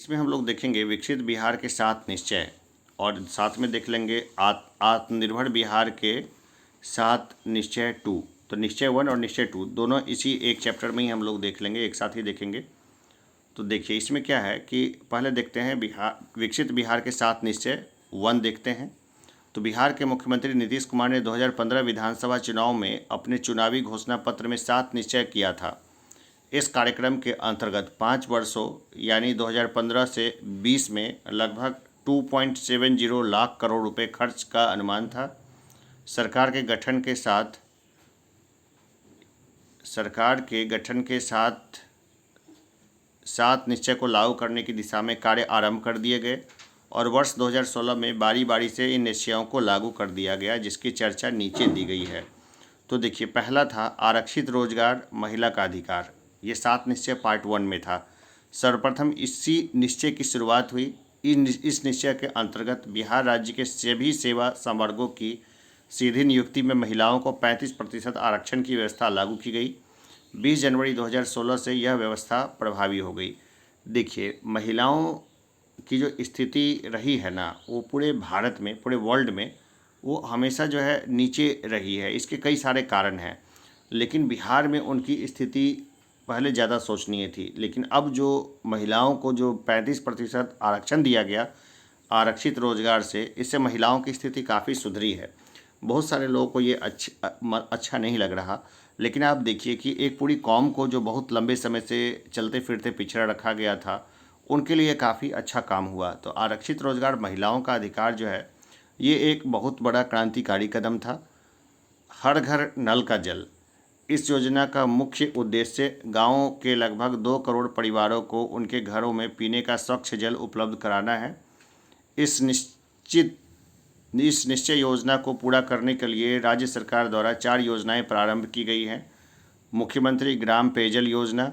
इसमें हम लोग देखेंगे विकसित बिहार के 7 निश्चय और साथ में देख लेंगे आत्मनिर्भर बिहार के 7 निश्चय 2। तो निश्चय 1 और निश्चय 2 दोनों इसी एक चैप्टर में ही हम लोग देख लेंगे, एक साथ ही देखेंगे। तो देखिए इसमें क्या है कि पहले देखते हैं विकसित बिहार के 7 निश्चय 1 देखते हैं। तो बिहार के मुख्यमंत्री नीतीश कुमार ने 2015 विधानसभा चुनाव में अपने चुनावी घोषणा पत्र में 7 निश्चय किया था। इस कार्यक्रम के अंतर्गत 5 वर्षों यानी 2015 से 20 में लगभग 2.70 लाख करोड़ रुपए खर्च का अनुमान था। सरकार के गठन के साथ 7 निश्चय को लागू करने की दिशा में कार्य आरंभ कर दिए गए और वर्ष 2016 में बारी बारी से इन निश्चयों को लागू कर दिया गया, जिसकी चर्चा नीचे दी गई है। तो देखिए पहला था आरक्षित रोजगार, महिला का अधिकार। ये 7 निश्चय पार्ट 1 में था। सर्वप्रथम इसी निश्चय की शुरुआत हुई। इस निश्चय के अंतर्गत बिहार राज्य के सभी सेवा संवर्गों की सीधी नियुक्ति में महिलाओं को 35% आरक्षण की व्यवस्था लागू की गई। 20 जनवरी 2016 से यह व्यवस्था प्रभावी हो गई। देखिए महिलाओं की जो स्थिति रही है ना, वो पूरे भारत में, पूरे वर्ल्ड में वो हमेशा जो है नीचे रही है। इसके कई सारे कारण हैं, लेकिन बिहार में उनकी स्थिति पहले ज़्यादा शोचनीय थी। लेकिन अब जो महिलाओं को जो 35% आरक्षण दिया गया आरक्षित रोजगार से, इससे महिलाओं की स्थिति काफ़ी सुधरी है। बहुत सारे लोगों को ये अच्छा नहीं लग रहा, लेकिन आप देखिए कि एक पूरी कौम को जो बहुत लंबे समय से चलते फिरते पिछड़ा रखा गया था, उनके लिए काफ़ी अच्छा काम हुआ। तो आरक्षित रोजगार, महिलाओं का अधिकार जो है, ये एक बहुत बड़ा क्रांतिकारी कदम था। हर घर नल का जल, इस योजना का मुख्य उद्देश्य गाँव के लगभग 2 करोड़ परिवारों को उनके घरों में पीने का स्वच्छ जल उपलब्ध कराना है। इस निश्चय योजना को पूरा करने के लिए राज्य सरकार द्वारा 4 योजनाएं प्रारंभ की गई हैं। मुख्यमंत्री ग्राम पेयजल योजना,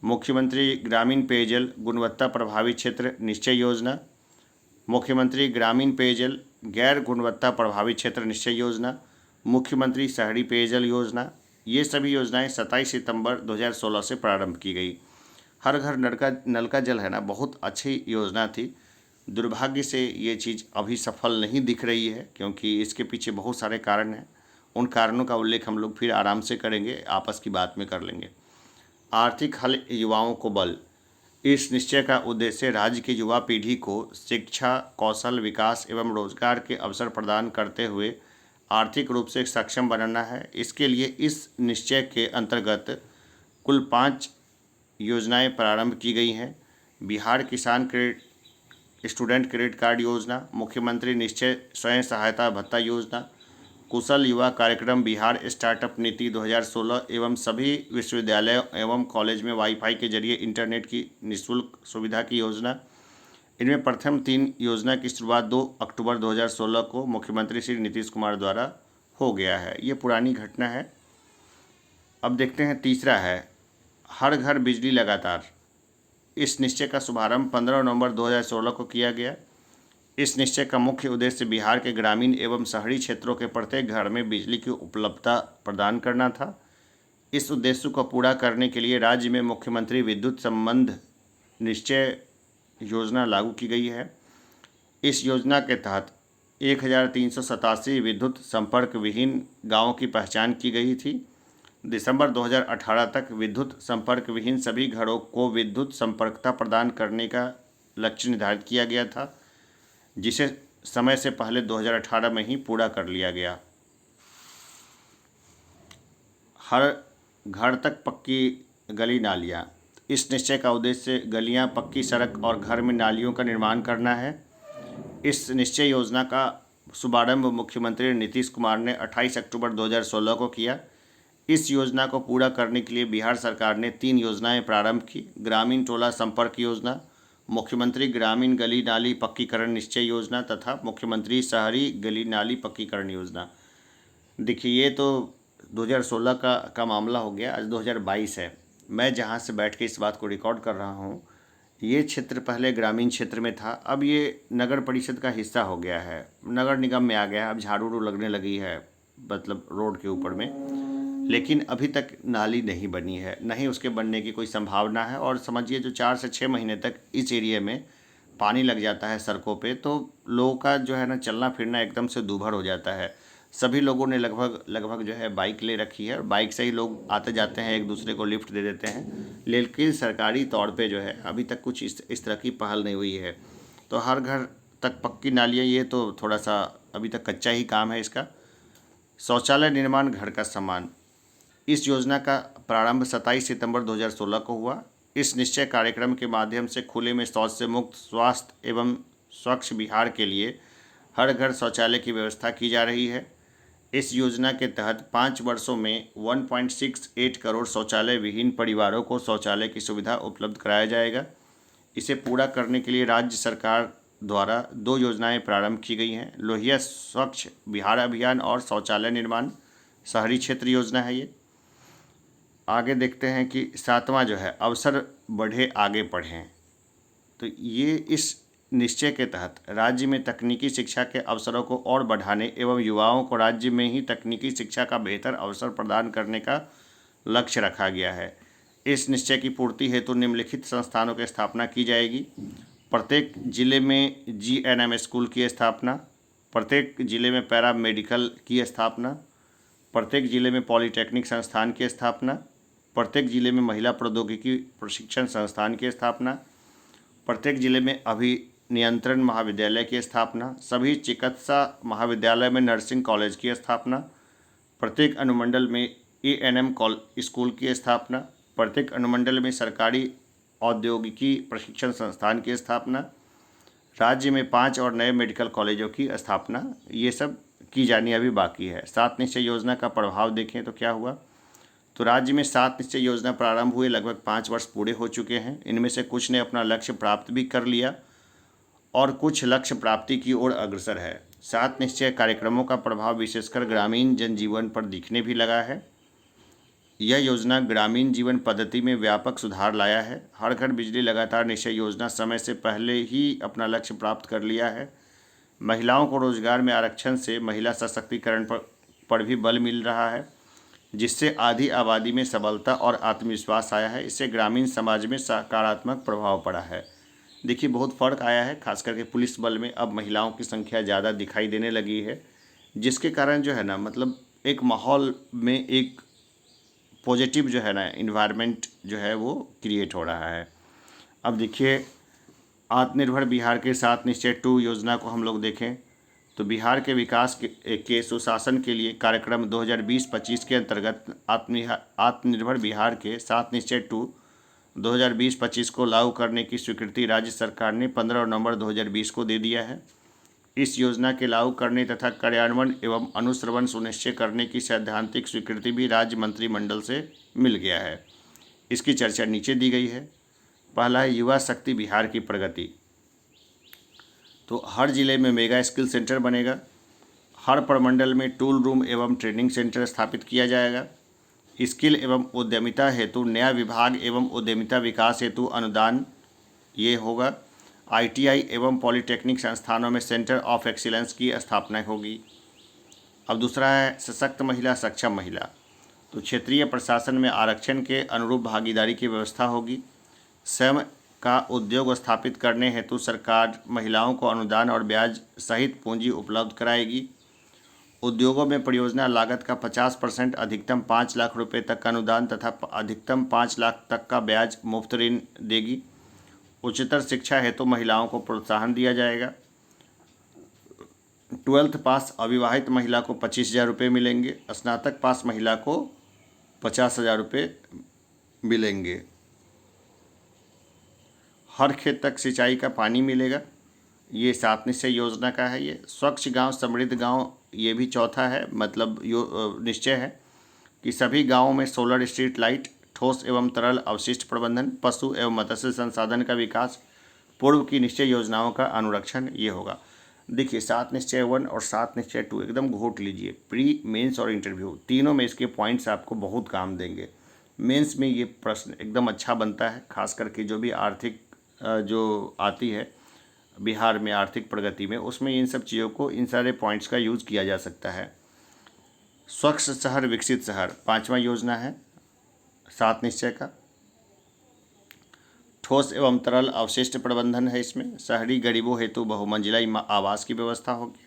मुख्यमंत्री ग्रामीण पेयजल गुणवत्ता प्रभावी क्षेत्र निश्चय योजना, मुख्यमंत्री ग्रामीण पेयजल गैर गुणवत्ता प्रभावी क्षेत्र निश्चय योजना, मुख्यमंत्री शहरी पेयजल योजना। ये सभी योजनाएं 27 सितंबर 2016 से प्रारंभ की गई। हर घर नल का जल है ना, बहुत अच्छी योजना थी। दुर्भाग्य से ये चीज़ अभी सफल नहीं दिख रही है, क्योंकि इसके पीछे बहुत सारे कारण हैं। उन कारणों का उल्लेख हम लोग फिर आराम से करेंगे, आपस की बात में कर लेंगे। आर्थिक हल, युवाओं को बल। इस निश्चय का उद्देश्य राज्य की युवा पीढ़ी को शिक्षा, कौशल विकास एवं रोजगार के अवसर प्रदान करते हुए आर्थिक रूप से सक्षम बनाना है। इसके लिए इस निश्चय के अंतर्गत कुल 5 योजनाएं प्रारंभ की गई हैं। बिहार किसान स्टूडेंट क्रेडिट कार्ड योजना, मुख्यमंत्री निश्चय स्वयं सहायता भत्ता योजना, कुशल युवा कार्यक्रम, बिहार स्टार्टअप नीति 2016 एवं सभी विश्वविद्यालयों एवं कॉलेज में वाईफाई के जरिए इंटरनेट की निःशुल्क सुविधा की योजना। इनमें प्रथम 3 योजना की शुरुआत 2 अक्टूबर 2016 को मुख्यमंत्री श्री नीतीश कुमार द्वारा हो गया है। ये पुरानी घटना है। अब देखते हैं तीसरा है हर घर बिजली लगातार। इस निश्चय का शुभारंभ 15 नवंबर 2016 को किया गया। इस निश्चय का मुख्य उद्देश्य बिहार के ग्रामीण एवं शहरी क्षेत्रों के प्रत्येक घर में बिजली की उपलब्धता प्रदान करना था। इस उद्देश्य को पूरा करने के लिए राज्य में मुख्यमंत्री विद्युत संबंध निश्चय योजना लागू की गई है। इस योजना के तहत 1387 विद्युत संपर्क विहीन गाँवों की पहचान की गई थी। दिसंबर 2018 तक विद्युत संपर्क विहीन सभी घरों को विद्युत संपर्कता प्रदान करने का लक्ष्य निर्धारित किया गया था, जिसे समय से पहले 2018 में ही पूरा कर लिया गया। हर घर तक पक्की गली नालियाँ। इस निश्चय का उद्देश्य गलियाँ, पक्की सड़क और घर में नालियों का निर्माण करना है। इस निश्चय योजना का शुभारंभ मुख्यमंत्री नीतीश कुमार ने 28 अक्टूबर 2016 को किया। इस योजना को पूरा करने के लिए बिहार सरकार ने 3 योजनाएं प्रारंभ की। ग्रामीण टोला संपर्क योजना, मुख्यमंत्री ग्रामीण गली नाली पक्कीकरण निश्चय योजना तथा मुख्यमंत्री शहरी गली नाली पक्कीकरण योजना। देखिए ये तो 2016 का मामला हो गया। आज 2022 है। मैं जहाँ से बैठ के इस बात को रिकॉर्ड कर रहा हूँ, ये क्षेत्र पहले ग्रामीण क्षेत्र में था, अब ये नगर परिषद का हिस्सा हो गया है, नगर निगम में आ गया है। अब झाड़ू लगने लगी है, मतलब रोड के ऊपर में। लेकिन अभी तक नाली नहीं बनी है, नहीं उसके बनने की कोई संभावना है। और समझिए जो 4 से 6 महीने तक इस एरिया में पानी लग जाता है सड़कों पे, तो लोगों का जो है ना चलना फिरना एकदम से दूभर हो जाता है। सभी लोगों ने लगभग लगभग जो है बाइक ले रखी है और बाइक से ही लोग आते जाते हैं, एक दूसरे को लिफ्ट दे देते हैं। लेकिन सरकारी तौर पे जो है अभी तक कुछ इस तरह की पहल नहीं हुई है। तो हर घर तक पक्की नालियाँ, ये तो थोड़ा सा अभी तक कच्चा ही काम है इसका। शौचालय निर्माण घर का सम्मान, इस योजना का प्रारंभ 27 सितंबर 2016 को हुआ। इस निश्चय कार्यक्रम के माध्यम से खुले में शौच से मुक्त, स्वास्थ्य एवं स्वच्छ बिहार के लिए हर घर शौचालय की व्यवस्था की जा रही है। इस योजना के तहत 5 वर्षों में 1.68 करोड़ शौचालय विहीन परिवारों को शौचालय की सुविधा उपलब्ध कराया जाएगा। इसे पूरा करने के लिए राज्य सरकार द्वारा 2 योजनाएं प्रारंभ की गई हैं। लोहिया स्वच्छ बिहार अभियान और शौचालय निर्माण शहरी क्षेत्र योजना है ये। आगे देखते हैं कि 7वां जो है अवसर बढ़े आगे पढ़ें। तो ये इस निश्चय के तहत राज्य में तकनीकी शिक्षा के अवसरों को और बढ़ाने एवं युवाओं को राज्य में ही तकनीकी शिक्षा का बेहतर अवसर प्रदान करने का लक्ष्य रखा गया है। इस निश्चय की पूर्ति हेतु निम्नलिखित संस्थानों की स्थापना की जाएगी। प्रत्येक जिले में GNM स्कूल की स्थापना, प्रत्येक जिले में पैरा मेडिकल की स्थापना, प्रत्येक जिले में पॉलिटेक्निक संस्थान की स्थापना, प्रत्येक जिले में महिला प्रौद्योगिकी प्रशिक्षण संस्थान की स्थापना, प्रत्येक जिले में अभिनियंत्रण महाविद्यालय की स्थापना, सभी चिकित्सा महाविद्यालय में नर्सिंग कॉलेज की स्थापना, प्रत्येक अनुमंडल में ANM स्कूल की स्थापना, प्रत्येक अनुमंडल में सरकारी औद्योगिकी प्रशिक्षण संस्थान की स्थापना, राज्य में 5 और नए मेडिकल कॉलेजों की स्थापना, ये सब की जानी अभी बाकी है। 7 निश्चय योजना का प्रभाव देखें तो क्या हुआ। तो राज्य में 7 निश्चय योजना प्रारंभ हुए, लगभग 5 वर्ष पूरे हो चुके हैं। इनमें से कुछ ने अपना लक्ष्य प्राप्त भी कर लिया और कुछ लक्ष्य प्राप्ति की ओर अग्रसर है। 7 निश्चय कार्यक्रमों का प्रभाव विशेषकर ग्रामीण जनजीवन पर दिखने भी लगा है। यह योजना ग्रामीण जीवन पद्धति में व्यापक सुधार लाया है। हर घर बिजली लगातार निश्चय योजना समय से पहले ही अपना लक्ष्य प्राप्त कर लिया है। महिलाओं को रोजगार में आरक्षण से महिला सशक्तिकरण पर भी बल मिल रहा है, जिससे आधी आबादी में सबलता और आत्मविश्वास आया है। इससे ग्रामीण समाज में सकारात्मक प्रभाव पड़ा है। देखिए बहुत फ़र्क आया है, खास करके पुलिस बल में अब महिलाओं की संख्या ज़्यादा दिखाई देने लगी है, जिसके कारण जो है ना मतलब एक माहौल में एक पॉजिटिव जो है ना इन्वायरमेंट जो है वो क्रिएट हो रहा है। अब देखिए आत्मनिर्भर बिहार के 7 निश्चय 2 योजना को हम लोग देखें तो बिहार के विकास के सुशासन के लिए कार्यक्रम 2020-25 के अंतर्गत आत्मनिर्भर बिहार के 7 निश्चय 2 2020-25 को लागू करने की स्वीकृति राज्य सरकार ने 15 नवंबर 2020 को दे दिया है। इस योजना के लागू करने तथा कार्यान्वयन एवं अनुश्रवण सुनिश्चित करने की सैद्धांतिक स्वीकृति भी राज्य मंत्रिमंडल से मिल गया है। इसकी चर्चा नीचे दी गई है। पहला है युवा शक्ति बिहार की प्रगति। तो हर जिले में मेगा स्किल सेंटर बनेगा। हर प्रमंडल में टूल रूम एवं ट्रेनिंग सेंटर स्थापित किया जाएगा। स्किल एवं उद्यमिता हेतु नया विभाग एवं उद्यमिता विकास हेतु अनुदान ये होगा। ITI एवं पॉलिटेक्निक संस्थानों में सेंटर ऑफ एक्सीलेंस की स्थापना होगी। अब दूसरा है सशक्त महिला सक्षम महिला। तो क्षेत्रीय प्रशासन में आरक्षण के अनुरूप भागीदारी की व्यवस्था होगी। स्वयं का उद्योग स्थापित करने हेतु सरकार महिलाओं को अनुदान और ब्याज सहित पूंजी उपलब्ध कराएगी। उद्योगों में परियोजना लागत का 50% अधिकतम 5 लाख रुपए तक का अनुदान तथा अधिकतम 5 लाख तक का ब्याज मुफ्त ऋण देगी। उच्चतर शिक्षा हेतु महिलाओं को प्रोत्साहन दिया जाएगा। 12th पास अविवाहित महिला को 25,000 रुपये मिलेंगे। स्नातक पास महिला को 50,000 रुपये मिलेंगे। हर खेत तक सिंचाई का पानी मिलेगा। ये 7 निश्चय योजना का है। ये स्वच्छ गांव समृद्ध गांव ये भी चौथा है, मतलब निश्चय है कि सभी गांवों में सोलर स्ट्रीट लाइट, ठोस एवं तरल अवशिष्ट प्रबंधन, पशु एवं मत्स्य संसाधन का विकास, पूर्व की निश्चय योजनाओं का अनुरक्षण ये होगा। देखिए 7 निश्चय 1 और 7 निश्चय 2 एकदम घोट लीजिए। प्री, मेंस और इंटरव्यू तीनों में इसके पॉइंट्स आपको बहुत काम देंगे। मेंस में ये प्रश्न एकदम अच्छा बनता है, खास करके जो भी आर्थिक जो आती है बिहार में आर्थिक प्रगति में, उसमें इन सब चीज़ों को, इन सारे पॉइंट्स का यूज़ किया जा सकता है। स्वच्छ शहर विकसित शहर 5वां योजना है 7 निश्चय का। ठोस एवं तरल अवशिष्ट प्रबंधन है इसमें। शहरी गरीबों हेतु बहुमंजिला आवास की व्यवस्था होगी।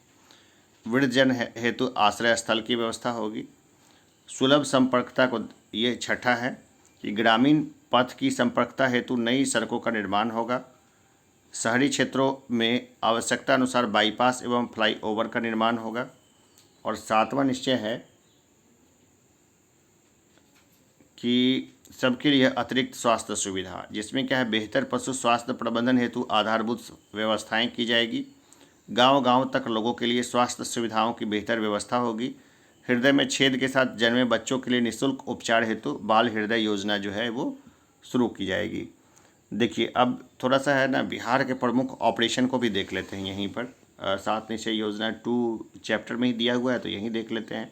वृद्धजन हेतु आश्रय स्थल की व्यवस्था होगी। सुलभ संपर्कता को, ये छठा है कि ग्रामीण पथ की संपर्कता हेतु नई सड़कों का निर्माण होगा। शहरी क्षेत्रों में आवश्यकता अनुसार बाईपास एवं फ्लाईओवर का निर्माण होगा। और 7वां निश्चय है कि सबके लिए अतिरिक्त स्वास्थ्य सुविधा, जिसमें क्या है, बेहतर पशु स्वास्थ्य प्रबंधन हेतु आधारभूत व्यवस्थाएं की जाएगी। गांव-गांव तक लोगों के लिए स्वास्थ्य सुविधाओं की बेहतर व्यवस्था होगी। हृदय में छेद के साथ जन्मे बच्चों के लिए निःशुल्क उपचार हेतु बाल हृदय योजना जो है वो शुरू की जाएगी। देखिए, अब थोड़ा सा है ना, बिहार के प्रमुख ऑपरेशन को भी देख लेते हैं यहीं पर। 7 निश्चय योजना 2 चैप्टर में ही दिया हुआ है, तो यहीं देख लेते हैं।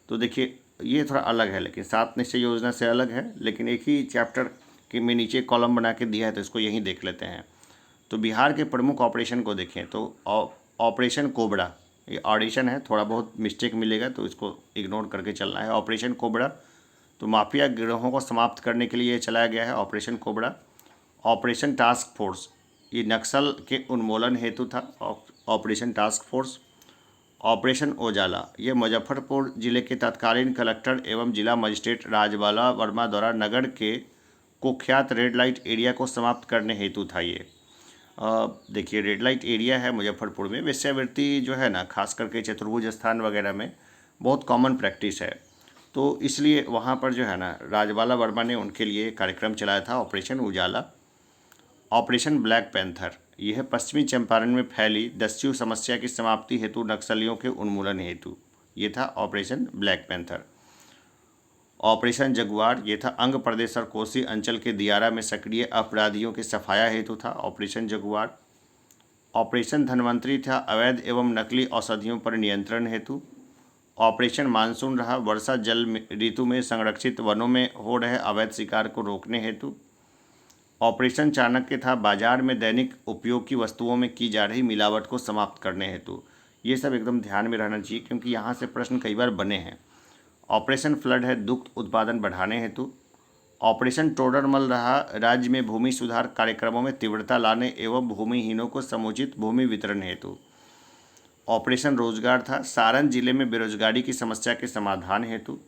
तो देखिए, ये थोड़ा अलग है, लेकिन 7 निश्चय योजना से अलग है, लेकिन एक ही चैप्टर के में नीचे कॉलम बना के दिया है, तो इसको यहीं देख लेते हैं। तो बिहार के प्रमुख ऑपरेशन को देखें तो ऑपरेशन कोबरा, ये ऑडिशन है, थोड़ा बहुत मिस्टेक मिलेगा तो इसको इग्नोर करके चलना है। ऑपरेशन कोबरा तो माफिया गिरोहों को समाप्त करने के लिए चलाया गया है operation cobra. Operation task force, ये नक्सल के उन्मूलन हेतु था ऑपरेशन टास्क फोर्स। ऑपरेशन उजाला, ये मुजफ्फरपुर जिले के तत्कालीन कलेक्टर एवं जिला मजिस्ट्रेट राजबाला वर्मा द्वारा नगर के कुख्यात रेड लाइट एरिया को समाप्त करने हेतु था। ये देखिए, रेड लाइट एरिया है मुजफ्फरपुर में, वेश्यावृत्ति जो है ना, खास करके चतुर्भुज स्थान वगैरह में बहुत कॉमन प्रैक्टिस है, तो इसलिए वहाँ पर जो है ना, राजबाला वर्मा ने उनके लिए कार्यक्रम चलाया था ऑपरेशन उजाला। ऑपरेशन ब्लैक पैंथर, यह पश्चिमी चंपारण में फैली दस्यु समस्या की समाप्ति हेतु नक्सलियों के उन्मूलन हेतु, ये था operation black panther. Operation Jaguar, ये था अंग प्रदेश और कोसी अंचल के दियारा में सक्रिय अपराधियों के सफाया हेतु था ऑपरेशन जगुआर। ऑपरेशन धन्वंतरी था अवैध एवं नकली औषधियों पर नियंत्रण हेतु। ऑपरेशन मानसून रहा वर्षा जल ऋतु में संरक्षित वनों में हो रहे अवैध शिकार को रोकने हेतु। ऑपरेशन चाणक्य था बाजार में दैनिक उपयोग की वस्तुओं में की जा रही मिलावट को समाप्त करने हेतु। ये सब एकदम ध्यान में रहना चाहिए, क्योंकि यहाँ से प्रश्न कई बार बने हैं। ऑपरेशन फ्लड है दुग्ध उत्पादन बढ़ाने हेतु। ऑपरेशन टोडरमल रहा राज्य में भूमि सुधार कार्यक्रमों में तीव्रता लाने एवं भूमिहीनों को समुचित भूमि वितरण हेतु। ऑपरेशन रोजगार था सारण जिले में बेरोजगारी की समस्या के समाधान हेतु।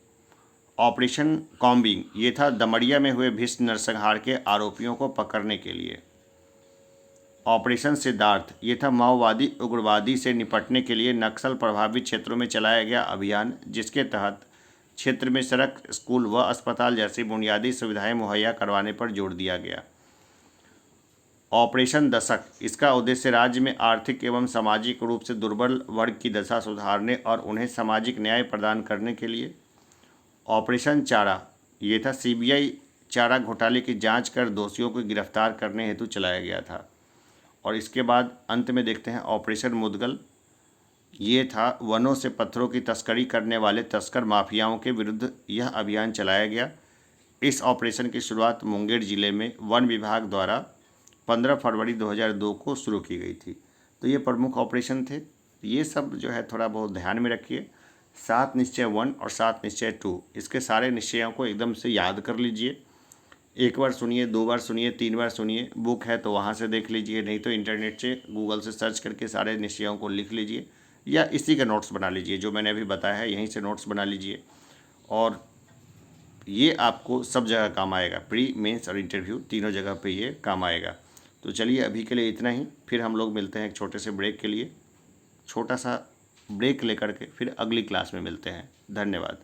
ऑपरेशन कॉम्बिंग, ये था दमड़िया में हुए भीषण नरसंहार के आरोपियों को पकड़ने के लिए। ऑपरेशन सिद्धार्थ, ये था माओवादी उग्रवादी से निपटने के लिए नक्सल प्रभावित क्षेत्रों में चलाया गया अभियान, जिसके तहत क्षेत्र में सड़क, स्कूल व अस्पताल जैसी बुनियादी सुविधाएं मुहैया करवाने पर जोर दिया गया। ऑपरेशन दशक, इसका उद्देश्य राज्य में आर्थिक एवं सामाजिक रूप से दुर्बल वर्ग की दशा सुधारने और उन्हें सामाजिक न्याय प्रदान करने के लिए। ऑपरेशन चारा, ये था सीबीआई चारा घोटाले की जांच कर दोषियों को गिरफ्तार करने हेतु चलाया गया था। और इसके बाद अंत में देखते हैं ऑपरेशन मुदगल, ये था वनों से पत्थरों की तस्करी करने वाले तस्कर माफियाओं के विरुद्ध यह अभियान चलाया गया। इस ऑपरेशन की शुरुआत मुंगेर जिले में वन विभाग द्वारा 15 फरवरी 2002 को शुरू की गई थी। तो ये प्रमुख ऑपरेशन थे। ये सब जो है थोड़ा बहुत ध्यान में रखिए। 7 निश्चय 1 और 7 निश्चय 2, इसके सारे निश्चयों को एकदम से याद कर लीजिए। एक बार सुनिए, 2 बार सुनिए, 3 बार सुनिए। बुक है तो वहाँ से देख लीजिए, नहीं तो इंटरनेट से गूगल से सर्च करके सारे निश्चयों को लिख लीजिए, या इसी के नोट्स बना लीजिए। जो मैंने अभी बताया है यहीं से नोट्स बना लीजिए, और ये आपको सब जगह काम आएगा। प्री, मेंस और इंटरव्यू तीनों जगह पे ये काम आएगा। तो चलिए अभी के लिए इतना ही, फिर हम लोग मिलते हैं एक छोटे से ब्रेक के लिए। छोटा सा ब्रेक लेकर के फिर अगली क्लास में मिलते हैं। धन्यवाद।